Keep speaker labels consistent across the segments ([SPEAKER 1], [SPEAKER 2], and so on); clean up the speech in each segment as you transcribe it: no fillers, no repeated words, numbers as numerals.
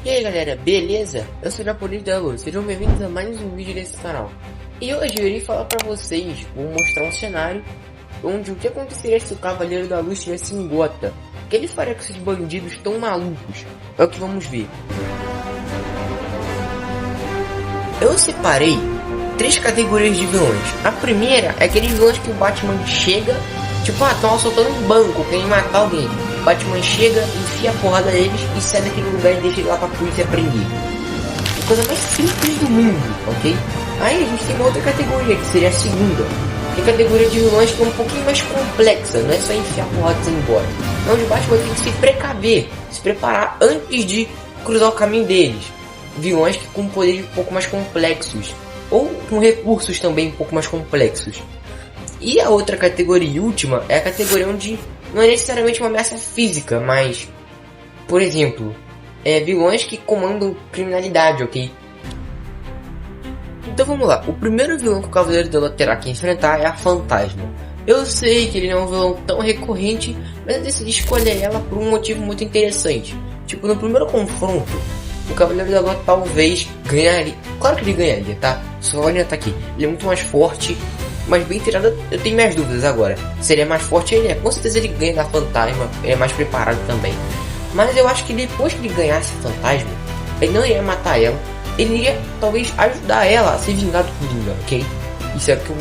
[SPEAKER 1] E aí galera, beleza? Eu sou o Napolino da Luz, sejam bem-vindos a mais um vídeo desse canal. E hoje eu irei falar pra vocês, vou mostrar um cenário onde o que aconteceria se o Cavaleiro da Luz estivesse em Gotham. O que ele faria com esses bandidos tão malucos? É o que vamos ver. Eu separei 3 categorias de vilões. A primeira é aqueles vilões que o Batman chega, tipo, estão assaltando um banco, querem matar alguém. O Batman chega, enfia a porrada neles e sai daquele lugar e deixa ele lá pra polícia prender. A coisa mais simples do mundo, ok? Aí a gente tem uma outra categoria, que seria a segunda. Que é a categoria de vilões que é um pouquinho mais complexa, não é só enfiar a porrada e ir embora. Onde o Batman tem que se precaver, se preparar antes de cruzar o caminho deles. Vilões que com poderes um pouco mais complexos, ou com recursos também um pouco mais complexos. E a outra categoria e última é a categoria onde não é necessariamente uma ameaça física, mas, por exemplo, vilões que comandam criminalidade, ok? Então vamos lá, o primeiro vilão que o Cavaleiro da Lua terá que enfrentar é a Fantasma. Eu sei que ele não é um vilão tão recorrente, mas eu decidi escolher ela por um motivo muito interessante. Tipo, no primeiro confronto, o Cavaleiro da Lua talvez ganharia. Claro que ele ganharia, tá? Só olha, tá aqui. Ele é muito mais forte, mas bem tirado. Eu tenho minhas dúvidas agora. Se ele é mais forte, ele é. Com certeza ele ganha da Fantasma. Ele é mais preparado também. Mas eu acho que depois que ele ganhasse a Fantasma, ele não iria matar ela. Ele iria talvez ajudar ela a se vingar do Coringa, ok? Isso é o que eu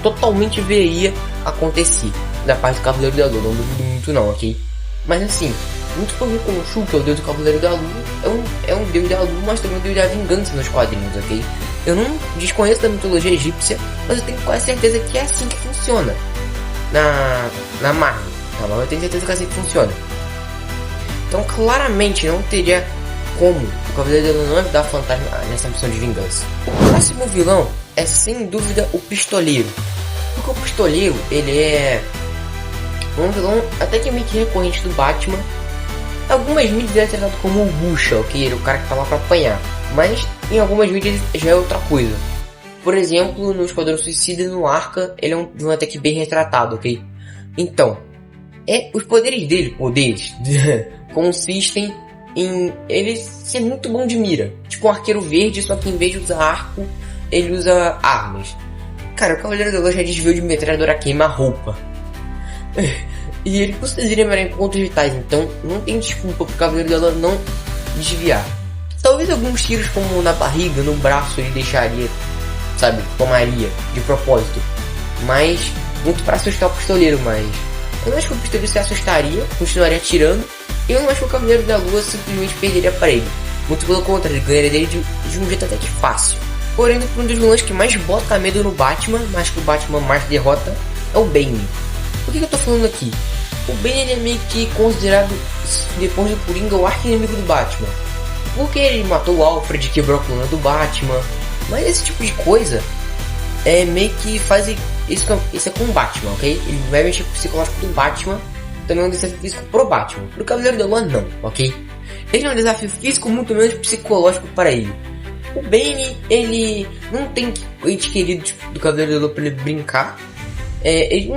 [SPEAKER 1] totalmente veria acontecer da parte do Cavaleiro da Lua. Não duvido muito não, ok? Mas assim, muito por com Shu, que é o deus do Cavaleiro da Lua, é um deus da lua, mas também um deus da vingança nos quadrinhos, ok? Eu não desconheço da mitologia egípcia, mas eu tenho quase certeza que é assim que funciona na Marvel, tá bom? Eu tenho certeza que é assim que funciona. Então claramente não teria como o Cavaleiro da Lua não ajudar a Fantasma nessa missão de vingança. O próximo vilão é sem dúvida o Pistoleiro. Porque o Pistoleiro, ele é um vilão até que meio que recorrente do Batman. Algumas mídias ele é tratado como o bucha, ok? Ele é o cara que tá lá pra apanhar. Mas em algumas mídias já é outra coisa. Por exemplo, no Esquadrão Suicida e no Arca, ele é um vilão até que bem retratado, ok? Então, os poderes dele, consistem em ele ser muito bom de mira. Tipo um arqueiro verde, só que em vez de usar arco, ele usa armas. Cara, o Cavaleiro da Lua já desviou de metralhadora queima-roupa. E ele com certeza iria mirar em pontos vitais, então não tem desculpa pro Cavaleiro da Lua não desviar. Talvez alguns tiros como na barriga, no braço ele deixaria, sabe, tomaria de propósito. Mas muito pra assustar o Pistoleiro, mas eu não acho que o Pistoleiro se assustaria, continuaria atirando. E eu não acho que o Cavaleiro da Lua simplesmente perderia para ele. Muito pelo contrário, ele ganharia dele de um jeito até que fácil. Porém, um dos vilões que mais bota medo no Batman, mas que o Batman mais derrota, é o Bane. Por que eu tô falando aqui? O Bane ele é meio que considerado, depois do Coringa, o arqui-inimigo do Batman. Porque ele matou o Alfred, quebrou a coluna do Batman. Mas esse tipo de coisa é meio que faz isso é com o Batman, ok? Ele vai mexer com o psicológico do Batman, também é um desafio físico pro Batman. Pro Cavaleiro da Lua não, ok? Ele é um desafio físico, muito menos psicológico para ele. O Bane, ele não tem ente querido do Cavaleiro da Lua pra ele brincar. Ele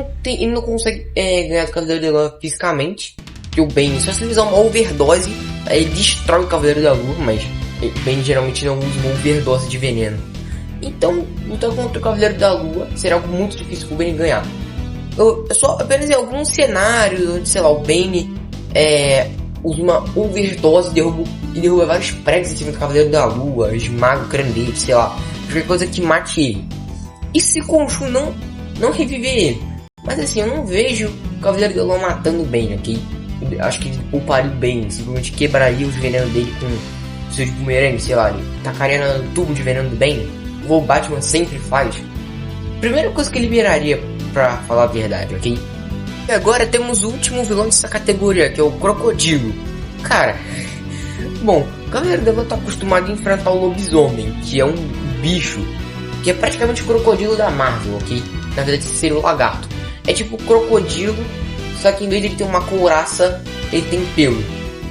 [SPEAKER 1] não consegue ganhar do Cavaleiro da Lua fisicamente. Que o Bane, só se ele usar uma overdose, aí ele destrói o Cavaleiro da Lua, mas o Bane geralmente não usa uma overdose de veneno. Então, lutar contra o Cavaleiro da Lua será algo muito difícil pro Bane ganhar. Só apenas em alguns cenários onde, sei lá, o Bane usa uma overdose e derruba vários prédios em cima do Cavaleiro da Lua, esmaga o crânio dele, sei lá, qualquer coisa que mate ele. E se Khonshu não reviver ele? Mas assim, eu não vejo o Cavaleiro da Lua matando o Bane, ok? Eu acho que ele pouparia o Bane, simplesmente quebraria os venenos dele com seu de bumerangue, sei lá, ele tacaria no tubo de veneno do Bane, como o Batman sempre faz. Primeira coisa que ele viraria, pra falar a verdade, ok? E agora temos o último vilão dessa categoria, que é o Crocodilo. Cara, bom, o Cavaleiro da Lua tá acostumado a enfrentar o lobisomem, que é um bicho, que é praticamente o crocodilo da Marvel, ok? Na verdade seria o lagarto. É tipo o crocodilo, só que em vez de ele ter uma couraça, ele tem pelo.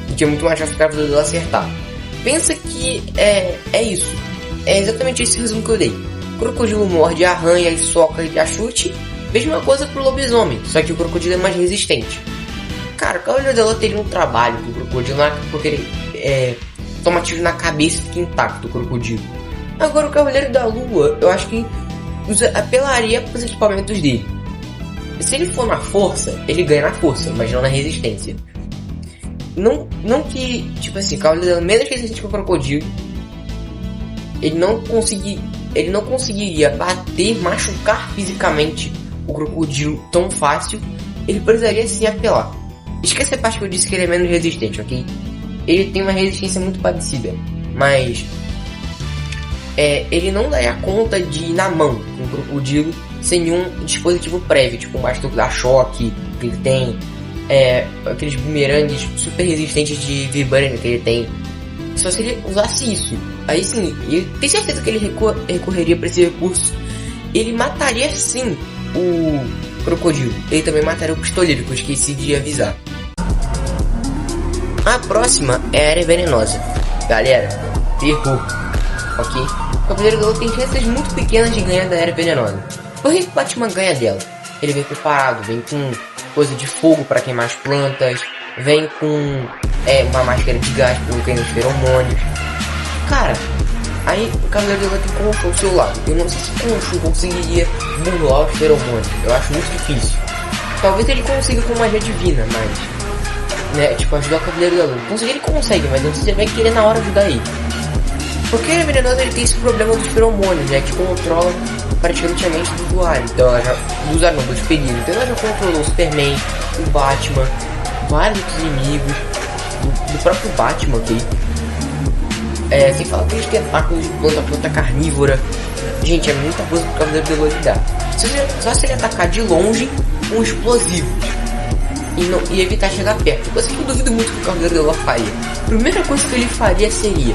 [SPEAKER 1] E que é muito mais fácil o Cavaleiro da Lua acertar. Pensa que é isso. É exatamente esse resumo que eu dei. O crocodilo morde, arranha e soca e dá chute. Mesma coisa pro lobisomem, só que o crocodilo é mais resistente. Cara, o Cavaleiro da Lua teria um trabalho com o crocodilo, porque ele toma tiro na cabeça e fica intacto o crocodilo. Agora o Cavaleiro da Lua, eu acho que apelaria para os equipamentos dele. Se ele for na força, ele ganha na força, mas não na resistência. Não que, tipo assim, o Cavaleiro da Lua, menos resistente que o crocodilo, ele não conseguiria bater, machucar fisicamente o crocodilo tão fácil. Ele precisaria sim apelar. Esquece a parte que eu disse que ele é menos resistente, ok? Ele tem uma resistência muito parecida, mas ele não daria conta de ir na mão com o crocodilo sem nenhum dispositivo prévio, tipo um bastão da choque que ele tem, aqueles bumerangues super resistentes de vibrânio que ele tem. Só se ele usasse isso, aí sim, eu tenho certeza que ele recorreria para esse recurso. Ele mataria sim o crocodilo. Ele também mataria o pistoleiro, que eu esqueci de avisar. A próxima é a Área Venenosa. Galera, terror, ok? O Cavaleiro da Lua tem chances muito pequenas de ganhar da Área Venenosa. Por que o Batman ganha dela? Ele vem preparado, vem com coisa de fogo para queimar as plantas, vem com uma máscara de gás bloqueando os feromônios. Cara, aí o Cavaleiro da Lua tem Khonshu ao seu lado. Eu não sei se Khonshu conseguiria burlar os feromônios. Eu acho muito difícil. Talvez ele consiga com magia divina, mas tipo, ajudar o Cavaleiro da Lua. Conseguir ele consegue, mas não sei se ele vai querer na hora ajudar ele. Porque a Venenosa ele tem esse problema dos feromônios, que controla praticamente a mente do usuário. Então ela já, dos peritos. Então ela já controlou o Superman, o Batman, vários outros inimigos, do próprio Batman, ok? Sem falar aqueles tentáculos de planta carnívora. Gente, é muita coisa pro Cavaleiro da Lua lidar. Só se ele atacar de longe com explosivos e evitar chegar perto. Coisa que eu duvido muito que o Cavaleiro da Lua faria. A primeira coisa que ele faria seria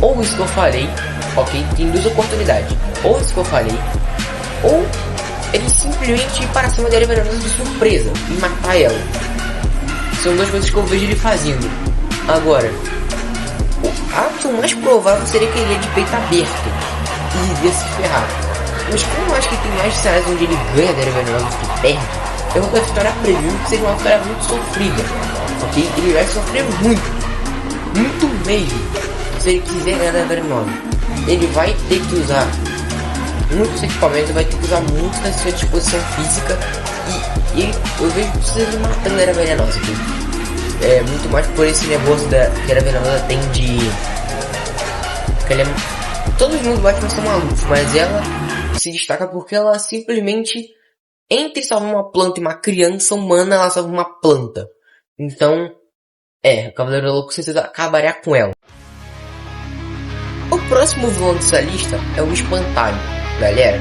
[SPEAKER 1] ou isso que eu falei, ok? Tem duas oportunidades. Ou isso que eu falei, ou ele simplesmente ir para cima da Área Venenosa de surpresa e matar ela. São duas coisas que eu vejo ele fazendo. Agora, a opção mais provável seria que ele ia de peito aberto e iria se ferrar. Mas como eu acho que tem mais cenários onde ele ganha da Área Venenosa do que perde, eu vou dar a história preview que seria uma história muito sofrida, ok? Ele vai sofrer muito mesmo. Se ele quiser ganhar da Área Venenosa, ele vai ter que usar muitos equipamentos, vai ter que usar muito da sua disposição física e eu vejo que precisa de matando a Área Venenosa aqui. Muito mais por esse negócio que a Área Venenosa tem de... Todos os mundos do Batman são malucos, mas ela se destaca porque ela simplesmente, entre salvar uma planta e uma criança humana, ela salva uma planta. Então, o Cavaleiro da Lua com certeza acabaria com ela. O próximo vilão dessa lista é o Espantalho. Galera,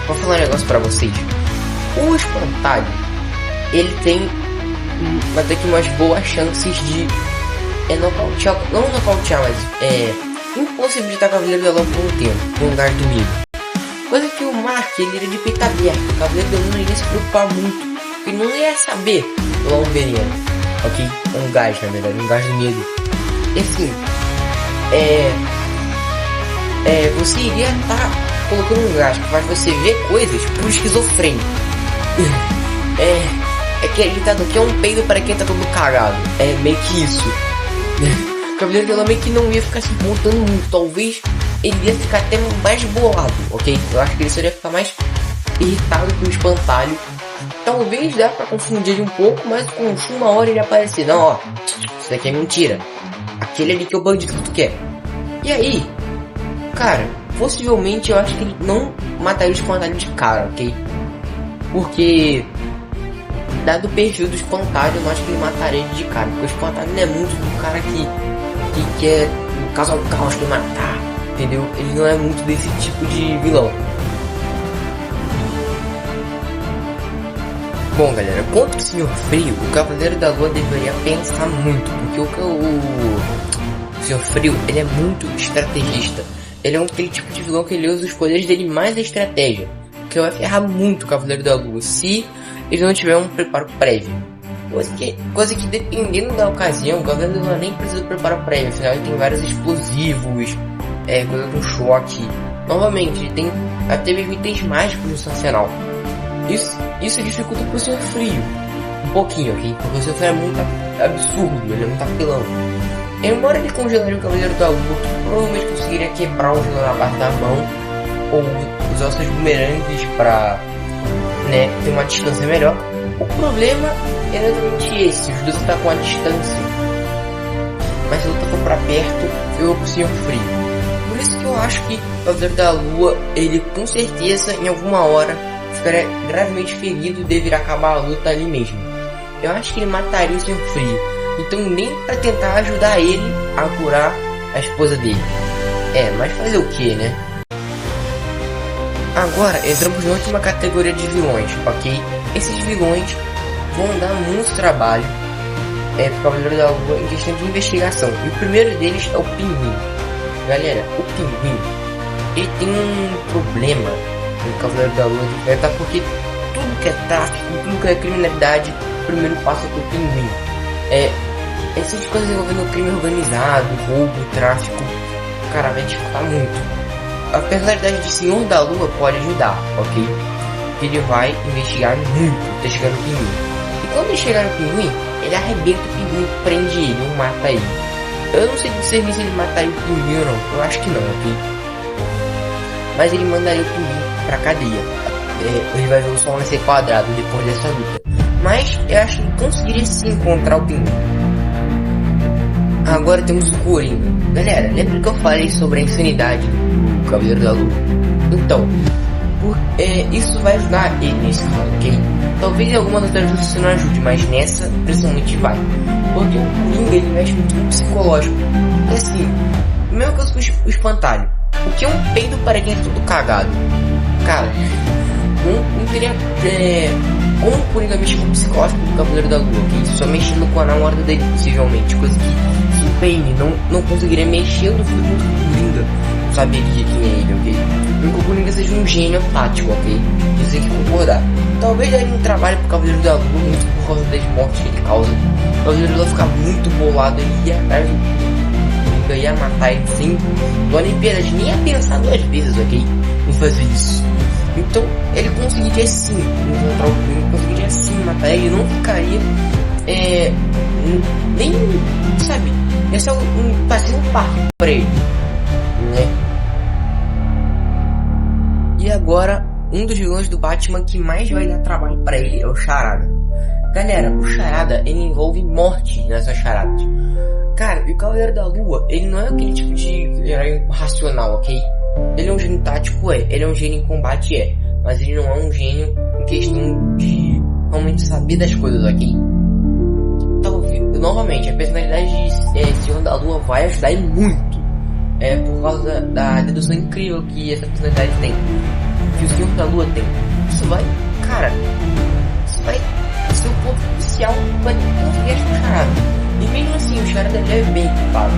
[SPEAKER 1] vou falar um negócio pra vocês. O Espantalho, ele tem até que umas boas chances de nocautear, não nocautear, mas impossibilitar o Cavaleiro da Lua por um tempo, com um gás do milho. Coisa que o Mark, ele era de peito aberto. O Cavaleiro da Lua não iria se preocupar muito, porque ele não ia saber lá um veneno, ok? Um gás, na verdade, um gás do medo. E assim, você iria estar colocando um gás que faz você ver coisas pro esquizofrênico. Aquele ditado aqui é um peido para quem tá todo cagado. É meio que isso. O Cavaleiro da Lua meio que não ia ficar se montando muito. Talvez ele ia ficar até mais bolado, ok? Eu acho que ele só ia ficar mais irritado com o Espantalho. Talvez dá pra confundir ele um pouco, mas com uma hora ele aparecer. Não, ó, isso daqui é mentira. Aquele ali que é o bandido que tu quer. E aí, cara, possivelmente eu acho que ele não mataria o Espantalho de cara, ok? Porque, dado o perfil do Espantalho, eu não acho que ele mataria ele de cara. Porque o Espantalho não é muito do cara que quer causar um caos, que matar, entendeu? Ele não é muito desse tipo de vilão. Bom, galera, contra o Senhor Frio, o Cavaleiro da Lua deveria pensar muito, porque o Senhor Frio, ele é muito estrategista. Ele é aquele tipo de vilão que ele usa os poderes dele mais a estratégia, que vai ferrar muito o Cavaleiro da Lua se ele não tiver um preparo prévio. Coisa que dependendo da ocasião, o Cavaleiro da Lua nem precisa de preparo prévio, afinal ele tem vários explosivos, coisa com choque. Novamente, ele tem até mesmo itens mágicos no seu arsenal. Isso dificulta pro Senhor Frio um pouquinho, ok? Porque o Senhor Frio é muito absurdo, ele é muito apelão. Embora ele congelaria o Cavaleiro da Lua, provavelmente conseguiria quebrar o gelo na parte da mão ou usar seus bumerangues para, né, ter uma distância melhor. O problema é exatamente esse, os dois estão a distância. Mas se a luta for pra perto, eu vou Senhor Frio. Por isso que eu acho que o Cavaleiro da Lua, ele com certeza em alguma hora ficaria gravemente ferido e deveria acabar a luta ali mesmo. Eu acho que ele mataria o Senhor Frio. Então nem pra tentar ajudar ele a curar a esposa dele. Mas fazer o que, né? Agora entramos na última categoria de vilões, ok? Esses vilões vão dar muito trabalho pro Cavaleiro da Lua em questão de investigação. E o primeiro deles é o Pinguim. Galera, o Pinguim, ele tem um problema no Cavaleiro da Lua de enfrentar, porque tudo que é tráfico, tudo que é criminalidade, primeiro passa pelo Pinguim. Essas coisas envolvendo crime organizado, roubo, tráfico, cara, vai dificultar muito. A personalidade de Senhor da Lua pode ajudar, ok? Ele vai investigar muito, tá chegando o Pinguim. E quando ele chegar no Pinguim, ele arrebenta o Pinguim, prende ele ou mata ele. Eu não sei discernir se ele mataria o Pinguim ou não, eu acho que não, ok? Mas ele mandaria o Pinguim pra cadeia. Ele vai ver o sol nascer quadrado depois dessa luta. Mas eu acho que ele conseguiria sim encontrar o Pinguim. Agora temos o Coringa. Galera, lembra que eu falei sobre a insanidade do Cavaleiro da Lua? Então, isso vai ajudar ele nesse caso, ok? Talvez em alguma das outras você não ajude, mas nessa principalmente vai. Porque o Coringa, ele mexe muito no psicológico. É assim, mesma coisa que o espantalho. O que é um peido para quem é tudo cagado? Cara, não teria como o Coringa mexer com o psicológico do Cavaleiro da Lua, ok? Só mexendo com a namorada dele, possivelmente. Coisa que o Bane não conseguiria mexer no filme do Coringa. Saberia quem é ele, ok? Não que o Coringa seja um gênio tático, ok? Isso tem que concordar. Talvez ele não trabalhe pro Cavaleiro da Lua muito por causa das mortes que ele causa. O Cavaleiro da Lua ficar muito bolado, ele ia atrás do Coringa, ia matar ele sem dó nem piedade, nem ia pensar duas vezes, ok? Em fazer isso. Então ele conseguiria sim encontrar o Coringa, conseguiria sim matar ele, não ficaria nem, sabe, ia ser um parque pra ele, né? E agora, um dos vilões do Batman que mais vai dar trabalho pra ele é o Charada. Galera, o Charada, ele envolve morte nessas charadas. Cara, e o Cavaleiro da Lua, ele não é aquele tipo de herói racional, ok? Ele é um gênio tático, ele é um gênio em combate, mas ele não é um gênio em questão de realmente saber das coisas, ok? Talvez, novamente, a personalidade de Senhor da Lua vai ajudar ele muito, por causa da dedução incrível que essa personalidade tem, que o Senhor da Lua tem. Isso vai ser o ponto crucial para ele conseguir achar o Charada. E mesmo assim, o Charada já é bem equipado.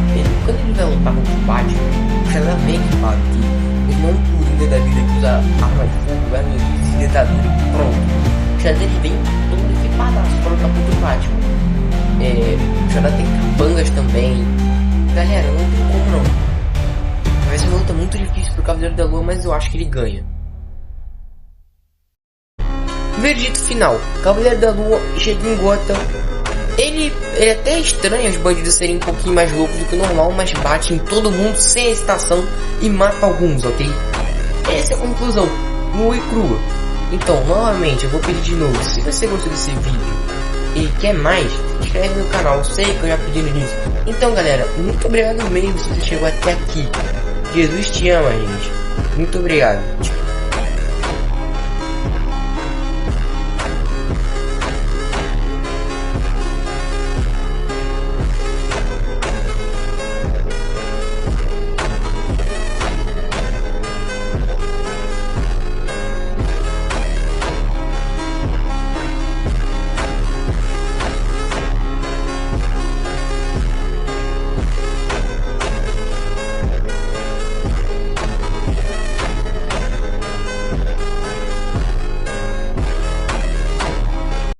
[SPEAKER 1] Quando ele vai lutar contra o Batman, o Charada é bem equipado. Ele não é um Coringa da vida que usa arma de fogo, vai no desidetador e pronto. O Charada ele vem todo equipadaço para lutar contra o Batman. O Charada tem capangas também. Galera, não tem como não. Vai ser uma luta muito difícil pro Cavaleiro da Lua, mas eu acho que ele ganha. Veredito final. Cavaleiro da Lua chega em Gotham. Ele até estranha os bandidos serem um pouquinho mais loucos do que o normal, mas bate em todo mundo sem hesitação e mata alguns, ok? Essa é a conclusão, nua e crua. Então, novamente, eu vou pedir de novo, se você gostou desse vídeo e quer mais, se inscreve no canal, eu sei que eu já pedi no início. Então, galera, muito obrigado mesmo se você chegou até aqui. Jesus te ama, gente. Muito obrigado.